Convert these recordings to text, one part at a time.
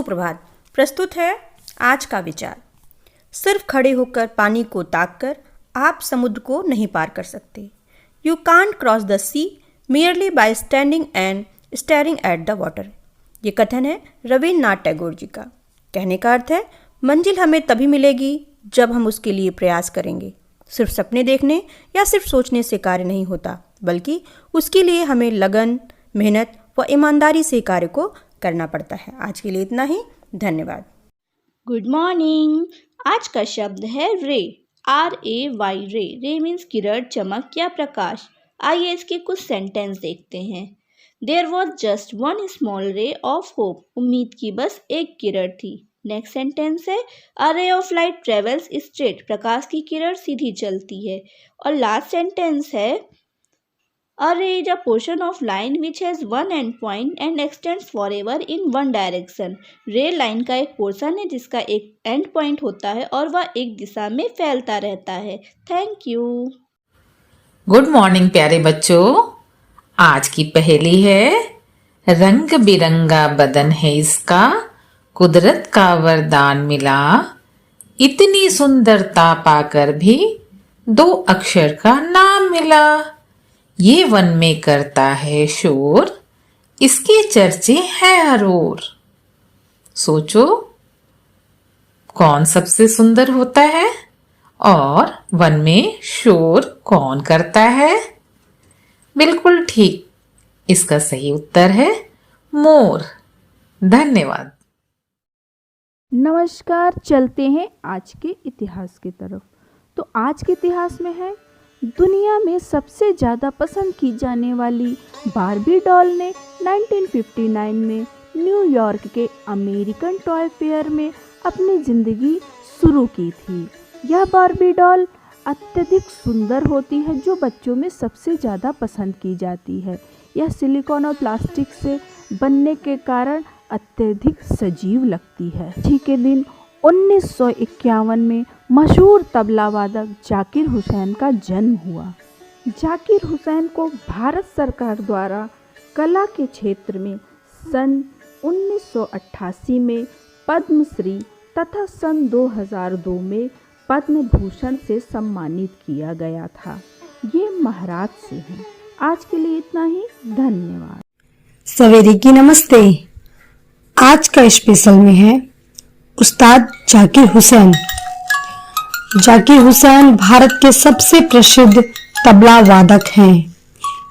सुप्रभात। प्रस्तुत है आज का विचार। सिर्फ खड़े होकर पानी को ताककर आप समुद्र को नहीं पार कर सकते। You can't cross the sea merely by standing and staring at the water। ये कथन है रविन्द्रनाथ टैगोर जी का। कहने का अर्थ है मंजिल हमें तभी मिलेगी जब हम उसके लिए प्रयास करेंगे। सिर्फ सपने देखने या सिर्फ सोचने से कार्य नहीं होता, बल्कि उसके लिए हमें लगन, मेहनत व ईमानदारी से कार्य को करना पड़ता है। आज के लिए इतना ही। धन्यवाद। Good morning. आज का शब्द है रे। RAY। रे मीन्स किरण, चमक या प्रकाश। आइए इसके कुछ सेंटेंस देखते हैं। There was just one small ray of hope. उम्मीद की बस एक किरण थी। नेक्स्ट सेंटेंस है a ray of light travels straight. प्रकाश की किरण सीधी चलती है। और लास्ट सेंटेंस है अ रे is a portion of line which has one and point and x tends for ever in one direction. रे लाइन का एक पोर्शन है जिसका एक एंड पॉइंट होता है और वह एक दिशा में फैलता रहता है। Thank you. गुड मॉर्निंग प्यारे बच्चों। आज की पहेली है, रंग बिरंगा बदन है इसका, कुदरत का वरदान मिला, इतनी सुंदरता पाकर भी दो अक्षर का नाम मिला। ये वन में करता है शोर, इसके चर्चे हैं हर ओर। सोचो कौन सबसे सुंदर होता है और वन में शोर कौन करता है? बिल्कुल ठीक, इसका सही उत्तर है मोर। धन्यवाद। नमस्कार, चलते हैं आज के इतिहास की तरफ। तो आज के इतिहास में है, दुनिया में सबसे ज़्यादा पसंद की जाने वाली बार्बी डॉल ने 1959 में न्यूयॉर्क के अमेरिकन टॉय फेयर में अपनी ज़िंदगी शुरू की थी। यह बार्बी डॉल अत्यधिक सुंदर होती है, जो बच्चों में सबसे ज़्यादा पसंद की जाती है। यह सिलिकॉन और प्लास्टिक से बनने के कारण अत्यधिक सजीव लगती है। आज ही के दिन 1951 में मशहूर तबला वादक जाकिर हुसैन का जन्म हुआ। जाकिर हुसैन को भारत सरकार द्वारा कला के क्षेत्र में सन 1988 में पद्मश्री तथा सन 2002 में पद्म भूषण से सम्मानित किया गया था। ये महाराष्ट्र से हैं। आज के लिए इतना ही। धन्यवाद। सवेरे की नमस्ते। आज का स्पेशल में है उस्ताद जाकिर हुसैन। जाकिर हुसैन भारत के सबसे प्रसिद्ध तबला वादक हैं।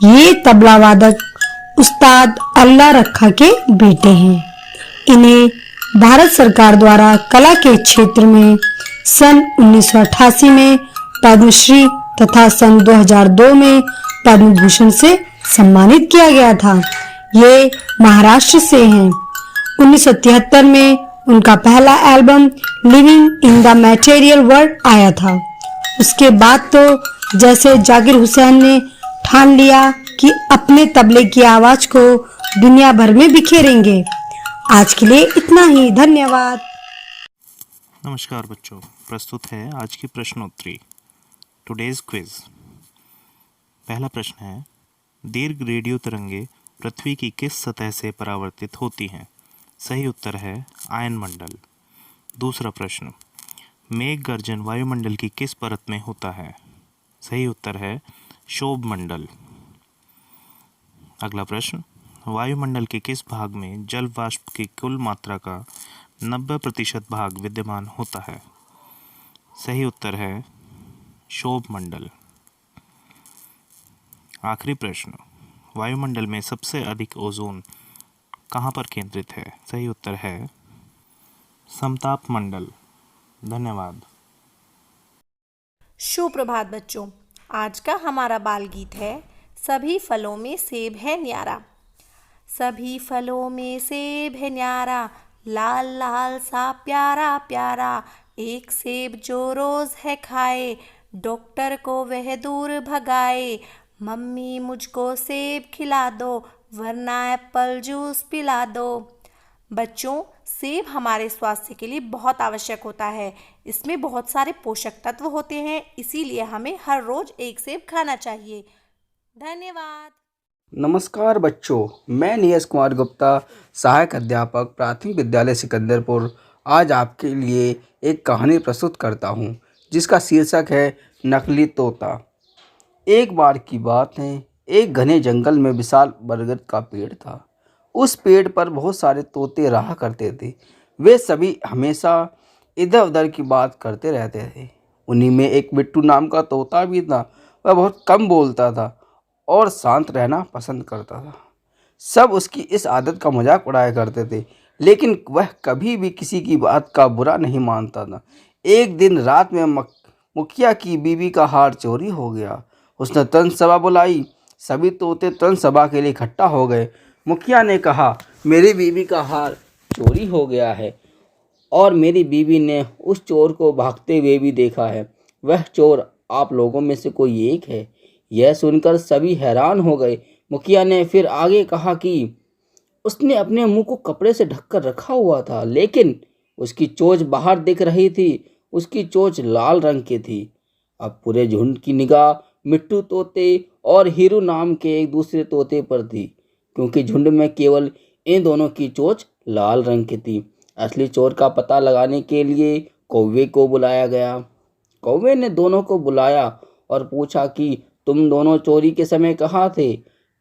ये तबला वादक उस्ताद अल्लाह रखा के बेटे हैं। इन्हें भारत सरकार द्वारा कला के क्षेत्र में सन 1988 में पद्मश्री तथा सन 2002 में पद्म भूषण से सम्मानित किया गया था। ये महाराष्ट्र से हैं। 1973 में उनका पहला album living in the material world आया था। उसके बाद तो जैसे जाकिर हुसैन ने ठान लिया कि अपने तबले की आवाज को दुनिया भर में बिखेरेंगे। आज के लिए इतना ही। धन्यवाद। नमस्कार बच्चों, प्रस्तुत है आज की प्रश्नोत्तरी, टुडेज क्विज। पहला प्रश्न है, दीर्घ रेडियो तरंगे पृथ्वी की किस सतह से परावर्तित होती हैं? सही उत्तर है आयनमंडल। दूसरा प्रश्न, मेघ गर्जन वायुमंडल की किस परत में होता है? सही उत्तर है क्षोभ मंडल। अगला प्रश्न, वायुमंडल के किस भाग में जल वाष्प की कुल मात्रा का 90% भाग विद्यमान होता है? सही उत्तर है क्षोभ मंडल। आखिरी प्रश्न, वायुमंडल में सबसे अधिक ओजोन कहाँ पर केंद्रित है? सही उत्तर है समताप मंडल। धन्यवाद। सुप्रभात बच्चों। आज का हमारा बाल गीत है, सभी फलों में सेब है न्यारा। सभी फलों में सेब है न्यारा, लाल लाल सा प्यारा प्यारा। एक सेब जो रोज है खाए, डॉक्टर को वह दूर भगाए। मम्मी मुझको सेब खिला दो, वरना एप्पल जूस पिला दो। बच्चों, सेब हमारे स्वास्थ्य के लिए बहुत आवश्यक होता है। इसमें बहुत सारे पोषक तत्व होते हैं, इसीलिए हमें हर रोज एक सेब खाना चाहिए। धन्यवाद। नमस्कार बच्चों, मैं नीरज कुमार गुप्ता, सहायक अध्यापक प्राथमिक विद्यालय सिकंदरपुर, आज आपके लिए एक कहानी प्रस्तुत करता हूँ जिसका शीर्षक है नकली तोता। एक बार की बात है, एक घने जंगल में विशाल बरगद का पेड़ था। उस पेड़ पर बहुत सारे तोते रहा करते थे। वे सभी हमेशा इधर उधर की बात करते रहते थे। उन्हीं में एक मिट्टू नाम का तोता भी था। वह बहुत कम बोलता था और शांत रहना पसंद करता था। सब उसकी इस आदत का मजाक उड़ाया करते थे, लेकिन वह कभी भी किसी की बात का बुरा नहीं मानता था। एक दिन रात में मुखिया की बीवी का हार चोरी हो गया। उसने तुरंत सभा बुलाई। सभी तोते तुरंत सभा के लिए इकट्ठा हो गए। मुखिया ने कहा, मेरी बीवी का हार चोरी हो गया है और मेरी बीवी ने उस चोर को भागते हुए भी देखा है। वह चोर आप लोगों में से कोई एक है। यह सुनकर सभी हैरान हो गए। मुखिया ने फिर आगे कहा कि उसने अपने मुंह को कपड़े से ढककर रखा हुआ था, लेकिन उसकी चोंच बाहर दिख रही थी। उसकी चोंच लाल रंग की थी। अब पूरे झुंड की निगाह मिट्टू तोते और हीरू नाम के एक दूसरे तोते पर थी, क्योंकि झुंड में केवल इन दोनों की चोंच लाल रंग की थी। असली चोर का पता लगाने के लिए कौवे को बुलाया गया। कौवे ने दोनों को बुलाया और पूछा कि तुम दोनों चोरी के समय कहाँ थे।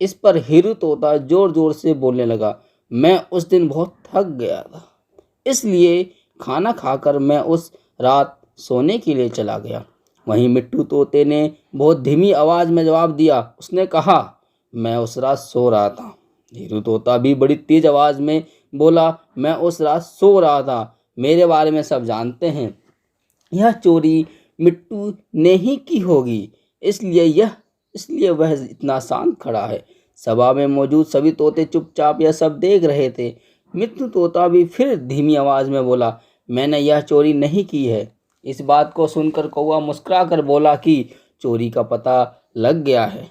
इस पर हीरू तोता जोर जोर से बोलने लगा, मैं उस दिन बहुत थक गया था, इसलिए खाना खाकर मैं उस रात सोने के लिए चला गया। वहीं मिट्टू तोते ने बहुत धीमी आवाज़ में जवाब दिया। उसने कहा, मैं उस रात सो रहा था। हीरू तोता भी बड़ी तेज आवाज़ में बोला, मैं उस रात सो रहा था। मेरे बारे में सब जानते हैं। यह चोरी मिट्टू ने ही की होगी, इसलिए वह इतना शांत खड़ा है। सभा में मौजूद सभी तोते चुपचाप यह सब देख रहे थे। मिट्टू तोता भी फिर धीमी आवाज़ में बोला, मैंने यह चोरी नहीं की है। इस बात को सुनकर कौवा मुस्कुराकर बोला कि चोरी का पता लग गया है।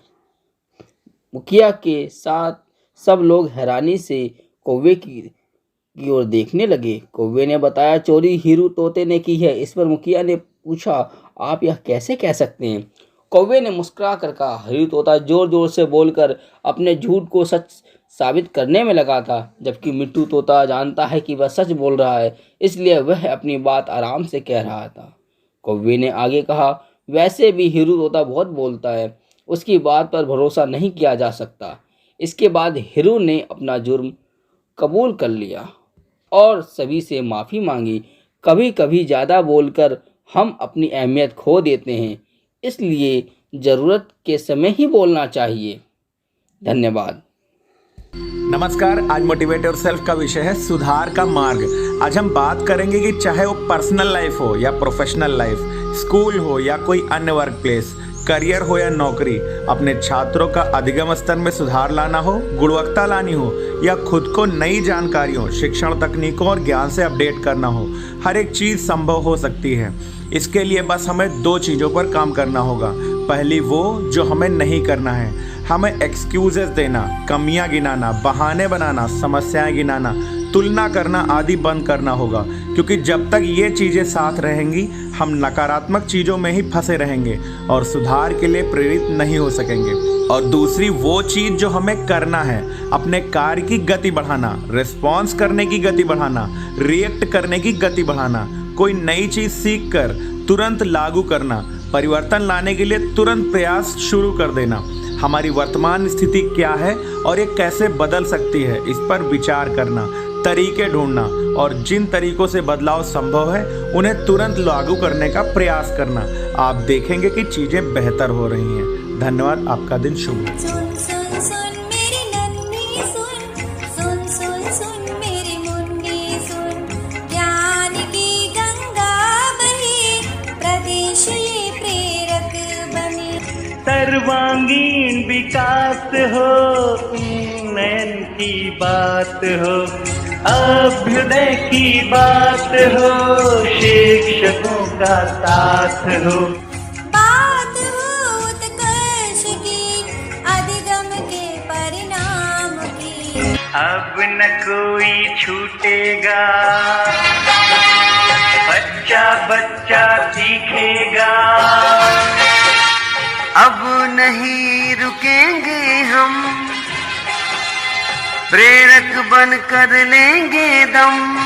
मुखिया के साथ सब लोग हैरानी से कौवे की ओर देखने लगे। कौवे ने बताया, चोरी हीरू तोते ने की है। इस पर मुखिया ने पूछा, आप यह कैसे कह सकते हैं। कौवे ने मुस्कुरा कर कहा, हीरू तोता जोर जोर से बोलकर अपने झूठ को सच साबित करने में लगा था, जबकि मिट्टू तोता जानता है कि वह सच बोल रहा है, इसलिए वह अपनी बात आराम से कह रहा था। कौवे ने आगे कहा, वैसे भी हीरू तोता बहुत बोलता है, उसकी बात पर भरोसा नहीं किया जा सकता। इसके बाद हीरू ने अपना जुर्म कबूल कर लिया और सभी से माफ़ी मांगी। कभी कभी ज़्यादा बोलकर हम अपनी अहमियत खो देते हैं, इसलिए ज़रूरत के समय ही बोलना चाहिए। धन्यवाद। नमस्कार, आज मोटिवेट योरसेल्फ का विषय है सुधार का मार्ग। आज हम बात करेंगे कि चाहे वो पर्सनल लाइफ हो या प्रोफेशनल लाइफ, स्कूल हो या कोई अन्य वर्क प्लेस, करियर हो या नौकरी, अपने छात्रों का अधिगम स्तर में सुधार लाना हो, गुणवत्ता लानी हो या खुद को नई जानकारियों, शिक्षण तकनीकों और ज्ञान से अपडेट करना हो, हर एक चीज़ संभव हो सकती है। इसके लिए बस हमें दो चीज़ों पर काम करना होगा। पहली वो जो हमें नहीं करना है, हमें एक्सक्यूजेस देना, कमियां गिनाना, बहाने बनाना, समस्याएं गिनाना, तुलना करना आदि बंद करना होगा, क्योंकि जब तक ये चीज़ें साथ रहेंगी हम नकारात्मक चीज़ों में ही फंसे रहेंगे और सुधार के लिए प्रेरित नहीं हो सकेंगे। और दूसरी वो चीज़ जो हमें करना है, अपने कार्य की गति बढ़ाना, रिस्पॉन्स करने की गति बढ़ाना, रिएक्ट करने की गति बढ़ाना, कोई नई चीज़ सीख कर तुरंत लागू करना, परिवर्तन लाने के लिए तुरंत प्रयास शुरू कर देना। हमारी वर्तमान स्थिति क्या है और ये कैसे बदल सकती है, इस पर विचार करना, तरीके ढूंढना और जिन तरीकों से बदलाव संभव है उन्हें तुरंत लागू करने का प्रयास करना। आप देखेंगे कि चीज़ें बेहतर हो रही हैं। धन्यवाद। आपका दिन शुभ हो। सुन सुन सुन मेरी नन्ही सुन, सुन सुन सुन मेरी मुन्नी सुन, ज्ञान की गंगा बही, प्रदेश ये प्रेरक बने। सर्वांगीण विकास हो, उन्नयन की बात हो, अभ्युदय की बात हो, शिक्षकों का साथ हो, बात हो उत्कर्ष की, अधिगम के परिणाम की। अब न कोई छूटेगा, बच्चा बच्चा सीखेगा, अब नहीं रुकेंगे हम, प्रेरक बनकर लेंगे दम।